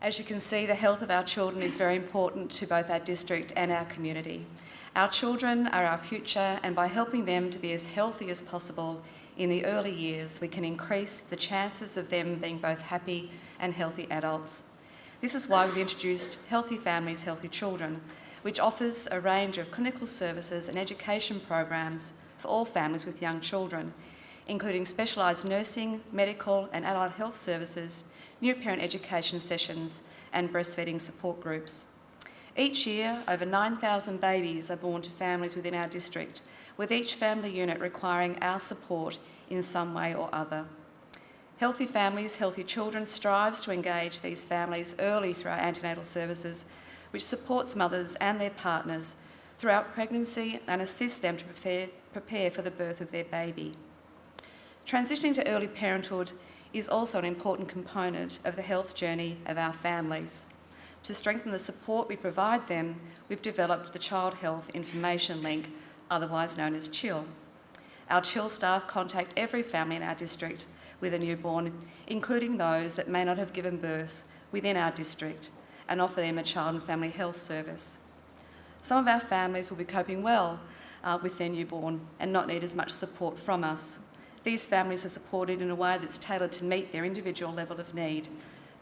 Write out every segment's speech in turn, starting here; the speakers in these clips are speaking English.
As you can see, the health of our children is very important to both our district and our community. Our children are our future, and by helping them to be as healthy as possible in the early years, we can increase the chances of them being both happy and healthy adults. This is why we've introduced Healthy Families, Healthy Children, which offers a range of clinical services and education programs for all families with young children, including specialised nursing, medical and adult health services, new parent education sessions and breastfeeding support groups. Each year, over 9,000 babies are born to families within our district, with each family unit requiring our support in some way or other. Healthy Families, Healthy Children strives to engage these families early through our antenatal services, which supports mothers and their partners throughout pregnancy and assists them to prepare for the birth of their baby. Transitioning to early parenthood is also an important component of the health journey of our families. To strengthen the support we provide them, we've developed the Child Health Information Link, otherwise known as CHILL. Our CHILL staff contact every family in our district with a newborn, including those that may not have given birth within our district, and offer them a child and family health service. Some of our families will be coping well with their newborn and not need as much support from us. These families are supported in a way that's tailored to meet their individual level of need.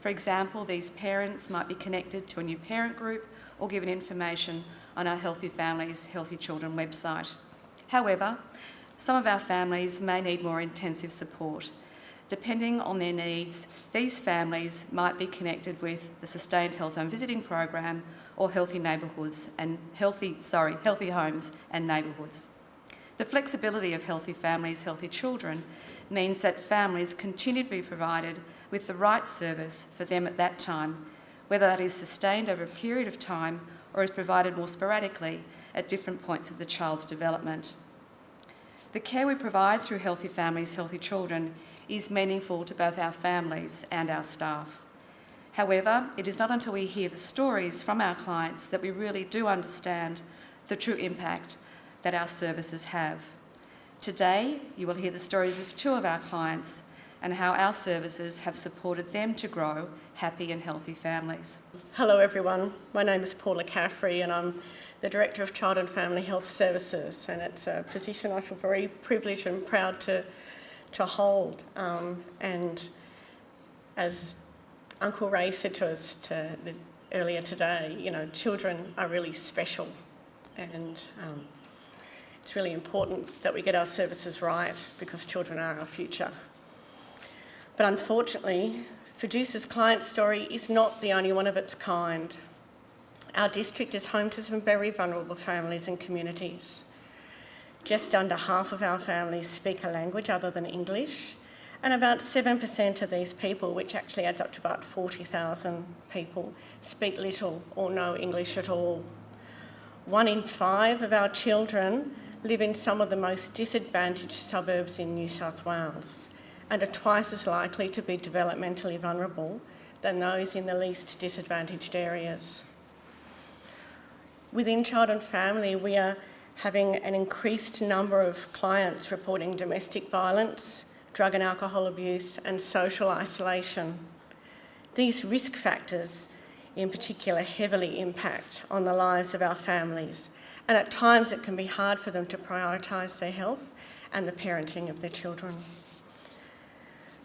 For example, these parents might be connected to a new parent group or given information on our Healthy Families, Healthy Children website. However, some of our families may need more intensive support. Depending on their needs, these families might be connected with the Sustained Health Home Visiting Program or Healthy Homes and Neighbourhoods. The flexibility of Healthy Families, Healthy Children means that families continue to be provided with the right service for them at that time, whether that is sustained over a period of time or is provided more sporadically at different points of the child's development. The care we provide through Healthy Families, Healthy Children is meaningful to both our families and our staff. However, it is not until we hear the stories from our clients that we really do understand the true impact that our services have. Today, you will hear the stories of two of our clients and how our services have supported them to grow happy and healthy families. Hello everyone, my name is Paula Caffrey and I'm the Director of Child and Family Health Services, and it's a position I feel very privileged and proud to hold. And as Uncle Ray said to us earlier today, you know, children are really special, and it's really important that we get our services right because children are our future. But unfortunately, Fiducia's client story is not the only one of its kind. Our district is home to some very vulnerable families and communities. Just under half of our families speak a language other than English, and about 7% of these people, which actually adds up to about 40,000 people, speak little or no English at all. 1 in 5 of our children live in some of the most disadvantaged suburbs in New South Wales and are twice as likely to be developmentally vulnerable than those in the least disadvantaged areas. Within Child and Family, we are having an increased number of clients reporting domestic violence, drug and alcohol abuse, and social isolation. These risk factors in particular heavily impact on the lives of our families, and at times it can be hard for them to prioritise their health and the parenting of their children.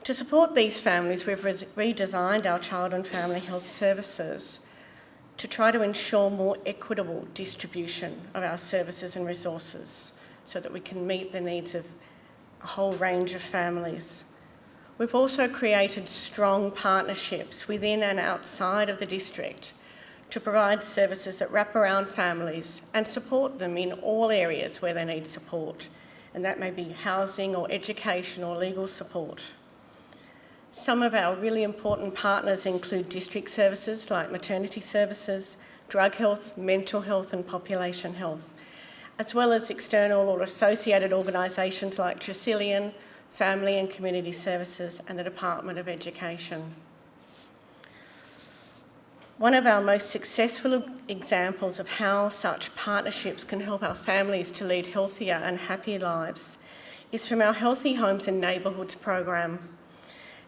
To support these families, we've redesigned our child and family health services to try to ensure more equitable distribution of our services and resources so that we can meet the needs of a whole range of families. We've also created strong partnerships within and outside of the district to provide services that wrap around families and support them in all areas where they need support, and that may be housing or education or legal support. Some of our really important partners include district services like maternity services, drug health, mental health and population health, as well as external or associated organisations like Tresillian, Family and Community Services and the Department of Education. One of our most successful examples of how such partnerships can help our families to lead healthier and happier lives is from our Healthy Homes and Neighbourhoods program.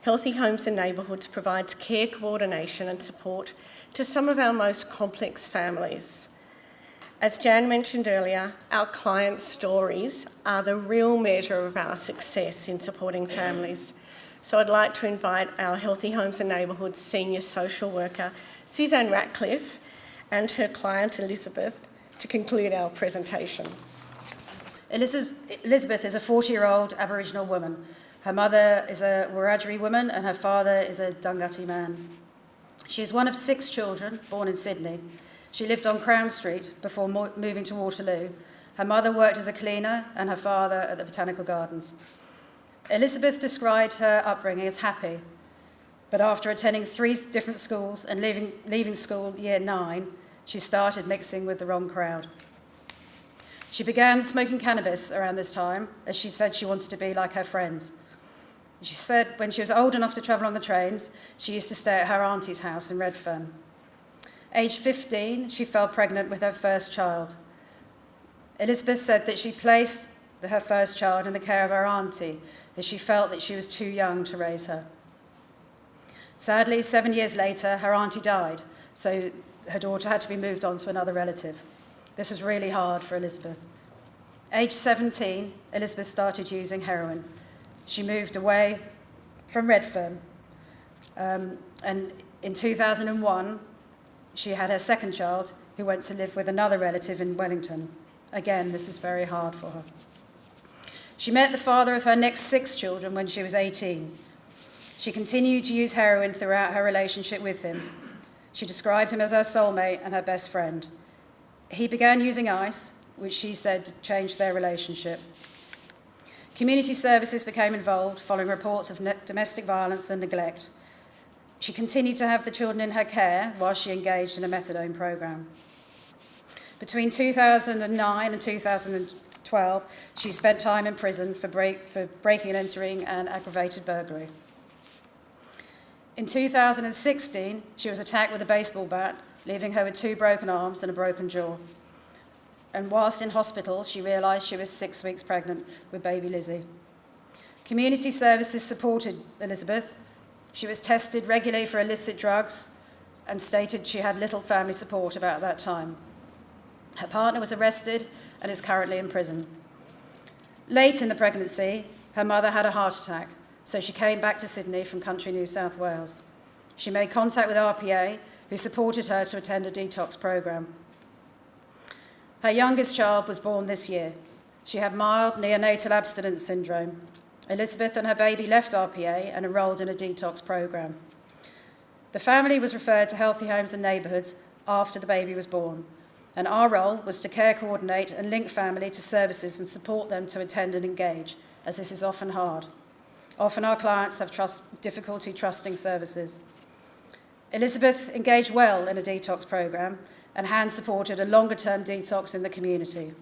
Healthy Homes and Neighbourhoods provides care coordination and support to some of our most complex families. As Jan mentioned earlier, our clients' stories are the real measure of our success in supporting families. So I'd like to invite our Healthy Homes and Neighbourhoods Senior Social Worker, Suzanne Ratcliffe, and her client, Elizabeth, to conclude our presentation. Elizabeth is a 40-year-old Aboriginal woman. Her mother is a Wiradjuri woman and her father is a Dunghutti man. She is one of 6 children born in Sydney. She lived on Crown Street before moving to Waterloo. Her mother worked as a cleaner and her father at the Botanical Gardens. Elizabeth described her upbringing as happy, but after attending 3 different schools and leaving school year 9, she started mixing with the wrong crowd. She began smoking cannabis around this time, as she said she wanted to be like her friends. She said when she was old enough to travel on the trains, she used to stay at her auntie's house in Redfern. Aged 15, she fell pregnant with her first child. Elizabeth said that she placed her first child in the care of her auntie, as she felt that she was too young to raise her. Sadly, 7 years later, her auntie died, so her daughter had to be moved on to another relative. This was really hard for Elizabeth. Aged 17, Elizabeth started using heroin. She moved away from Redfern, and in 2001, she had her second child, who went to live with another relative in Wellington. Again, this was very hard for her. She met the father of her next 6 children when she was 18. She continued to use heroin throughout her relationship with him. She described him as her soulmate and her best friend. He began using ice, which she said changed their relationship. Community services became involved following reports of domestic violence and neglect. She continued to have the children in her care while she engaged in a methadone program. Between 2009 and 2012, she spent time in prison for breaking and entering and aggravated burglary. In 2016, she was attacked with a baseball bat, leaving her with 2 broken arms and a broken jaw. And whilst in hospital, she realised she was 6 weeks pregnant with baby Lizzie. Community services supported Elizabeth. She was tested regularly for illicit drugs and stated she had little family support about that time. Her partner was arrested and is currently in prison. Late in the pregnancy, her mother had a heart attack, so she came back to Sydney from country New South Wales. She made contact with RPA, who supported her to attend a detox program. Her youngest child was born this year. She had mild neonatal abstinence syndrome. Elizabeth and her baby left RPA and enrolled in a detox program. The family was referred to Healthy Homes and Neighbourhoods after the baby was born, and our role was to care coordinate and link family to services and support them to attend and engage, as this is often hard. Often our clients have difficulty trusting services. Elizabeth engaged well in a detox program and hand-supported a longer-term detox in the community.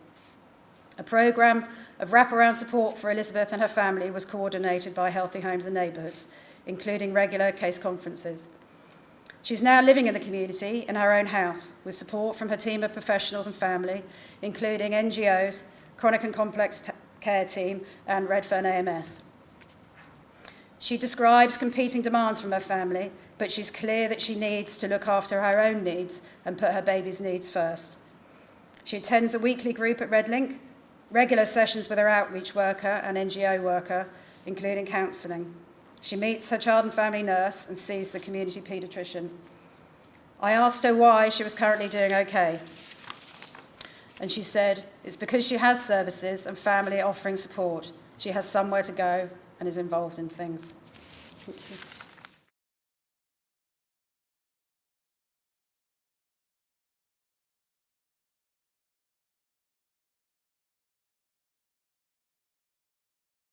A program of wraparound support for Elizabeth and her family was coordinated by Healthy Homes and Neighbourhoods, including regular case conferences. She's now living in the community in her own house with support from her team of professionals and family, including NGOs, Chronic and Complex Care Team and Redfern AMS. She describes competing demands from her family, but she's clear that she needs to look after her own needs and put her baby's needs first. She attends a weekly group at Redlink, regular sessions with her outreach worker and NGO worker, including counselling. She meets her child and family nurse and sees the community paediatrician. I asked her why she was currently doing okay. And she said, it's because she has services and family offering support. She has somewhere to go and is involved in things. Thank you.